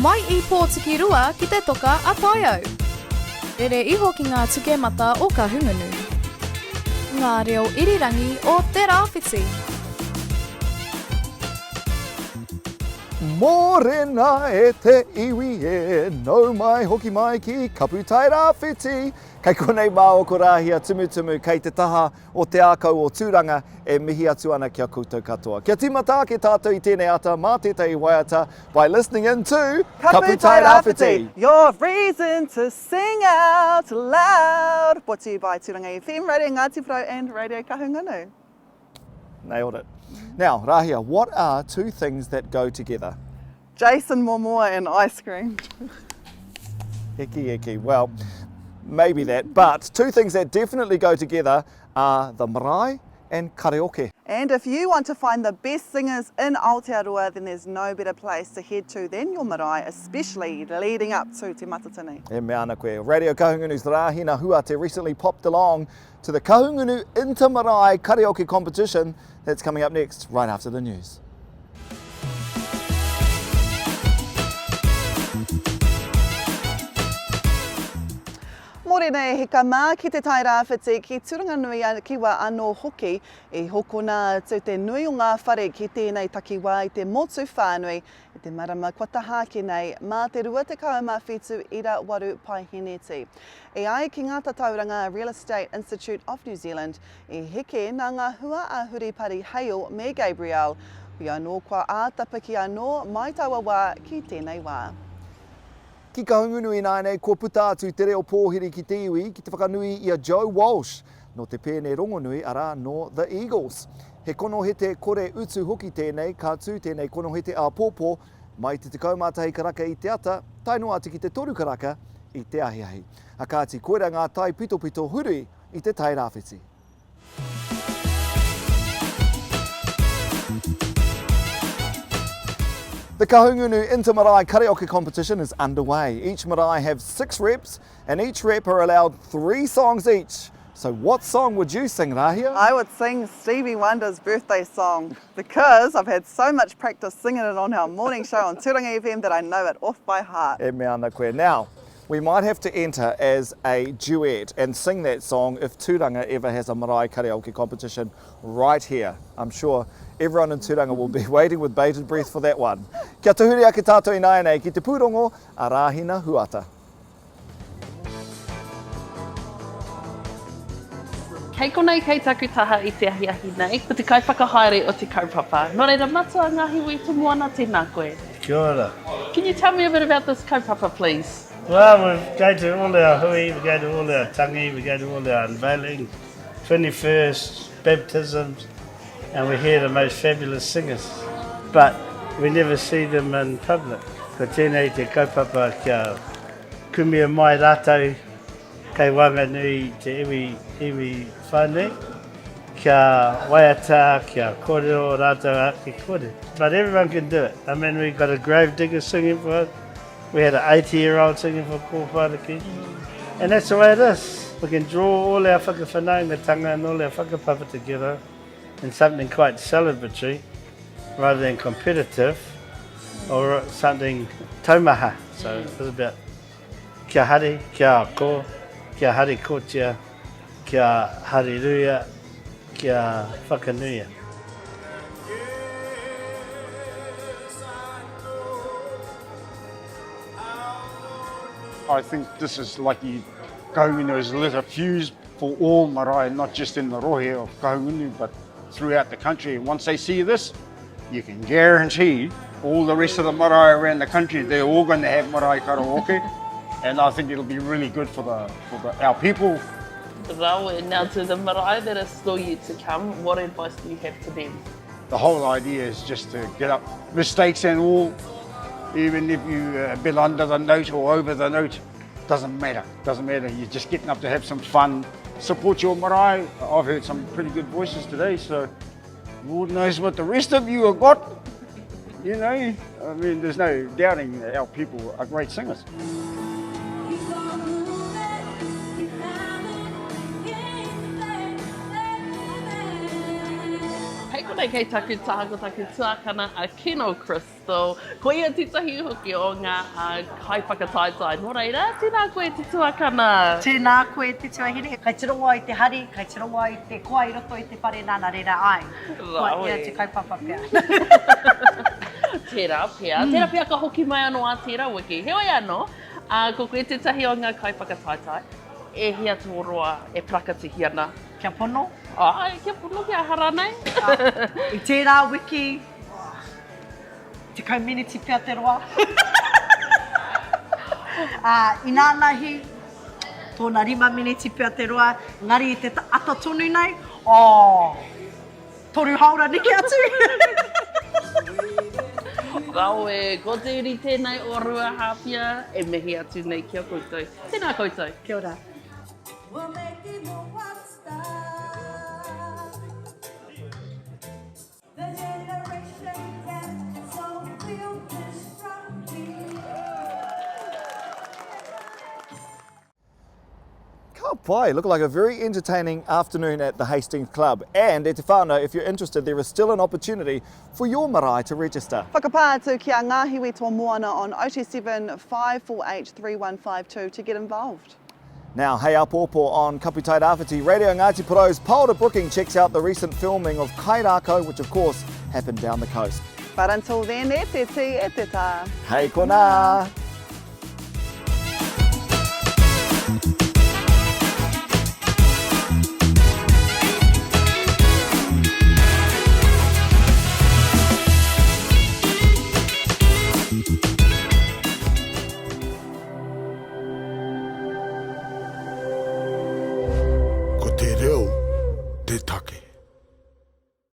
mai I pōtiki rua ki te toka a Taiao. Rere iho ki ngā tukemata o Kahungunu. Ngā reo irirangi o Tairawhiti. Morena e te iwi e, nau mai hoki mai ki Kapu Tairawhiti. Kei konei mā o ko rāhia tumutumu kei te taha o te ākau o tūranga e mihi atu ana kia koutou katoa. Kia tīmata ke tātou I tēnei ata mā tētai waiata by listening in to Kapu Tairawhiti, your reason to sing out loud. Brought to you by Tūranga FM, Radio Ngāti Pro and Radio Kahungunu. Nailed it. Now, Rāhia, what are two things that go together? Jason Momoa and ice cream. Eki. Well, maybe that, but two things that definitely go together are the marae and karaoke. And if you want to find the best singers in Aotearoa, then there's no better place to head to than your marae, especially leading up to Te Matatini. E mea ana koe. Radio Kahungunus Rāhina Huata recently popped along to the Kahungunu Inter-Marae Karaoke competition that's coming up next, right after the news. Morena he ka mā ki te Tairawhiti ki turanga nui kiwa anō hoki e hokona tū te nui o ngā whare ki tēnei takiwā I te motu whānui I te marama kua tahaki nei mā te rua te kauma whitu ira waru paiheneti. E ai ki ngā tatauranga Real Estate Institute of New Zealand e heke nā ngā hua a Huripari Hale me Gabriel hui anō kua ātapa ki anō mai taua wā ki tēnei wā. Ki Kahungunu I nānei, kua puta atu te reo pōhiri ki te iwi, ki te whakanui I a Joe Walsh, no te pēne rongonui ara no the Eagles. He kono he te kore utu hoki tēnei, ka tū tēnei kono he te āpōpō, mai te kaumātahi karaka I te ata, taino atu ki te toru karaka I te ahiahi. A kāti koera ngā tai pito huri I te Tairawhiti. The Kahungunu Inter-Marae Karaoke competition is underway. Each marae have 6 reps and each rep are allowed 3 songs each. So what song would you sing, Rāhia? I would sing Stevie Wonder's birthday song because I've had so much practice singing it on our morning show on Tūranga FM that I know it off by heart. E mea ana koe. Now, we might have to enter as a duet and sing that song if Tūranga ever has a marae karaoke competition right here. I'm sure everyone in Tūranga will be waiting with bated breath for that one. Kia tuhuri ake tātou I nāianei ki te pūrongo a Rāhina Huata. Kei konei kei takutaha I te ahiahi nei, ko te kaiwhakahaere o te kaupapa. Nō reira matua Ngahiwi Tomoana tēnā koe. Kia ora. Can you tell me a bit about this kaupapa, please? Well, we go to all our hui, we go to all our tangi, we go to all our unveiling, 21st, baptisms, and we hear the most fabulous singers. But we never see them in public. Ko tēnei te kaupapa kia kumia mai rātou, kei wanganui te iwi whānui, kia waiata, kia kōrero rātou ake kore. But everyone can do it. I mean, we got a grave digger singing for us. We had an 80-year-old singing for kōwharaki. And that's the way it is. We can draw all our whakawhanaungatanga and all our whakapapa together in something quite celebratory rather than competitive or something taumaha. So it's about kia hari, kia ko, kia hari kotia, kia hariruia, kia whakanuia. I think this is like Kahungunu has lit a fuse for all marae, not just in the rohe of Kahungunu, but throughout the country. And once they see this, you can guarantee all the rest of the marae around the country, they're all going to have marae karaoke. And I think it'll be really good for our people. Rau, now to the marae that are still yet to come, what advice do you have to them? The whole idea is just to get up mistakes and all. Even if you're a bit under the note or over the note, doesn't matter. You're just getting up to have some fun, support your marae. I've heard some pretty good voices today, so Lord knows what the rest of you have got. You know, I mean, there's no doubting our people are great singers. Konei kei taku taha ko taku tuakana a Kino Crystal. Ko ia titahi hoki o ngā kaipakataitai. Nō reira, tēnā koe te tuakana. Tēnā koe te tuahine. Kai tirongoa i te hari, kai tirongoa i te koa i roto i te whare nana reira ai. Koa ia te kaupapa pia. Tērā pia. Tērā pia ka hoki mai anō a tērā wiki. Heoi anō, ko koe te tahi o ngā kaipakataitai. E hia tōroa, e prakatihi ana. Kia pono. Ai, kia pono kia haranei. I tērā wiki, te community pia te roa. I nānahi, tōna 5 miniti pia te roa, ngari i te ata tonu nei, toru haura niki atu. Raue, ko te uri tēnei o rua hapia, e mihi atu nei kia koutou. Tēnā koutou. Kia ora. We'll make it no one star. The generation gap, so we'll destruct me. Ka pai, look like a very entertaining afternoon at the Hastings Club. And e te whānau, if you're interested, there is still an opportunity for your marae to register. Whakapātu kia Ngahiwi Tomoana on 027 548 3152 to get involved. Now, hey apōpō on Kapu Tairawhiti, Radio Ngāti Paro's Paora Brooking checks out the recent filming of Kairako, which of course happened down the coast. But until then, e te ti, e te tā. Hei kona!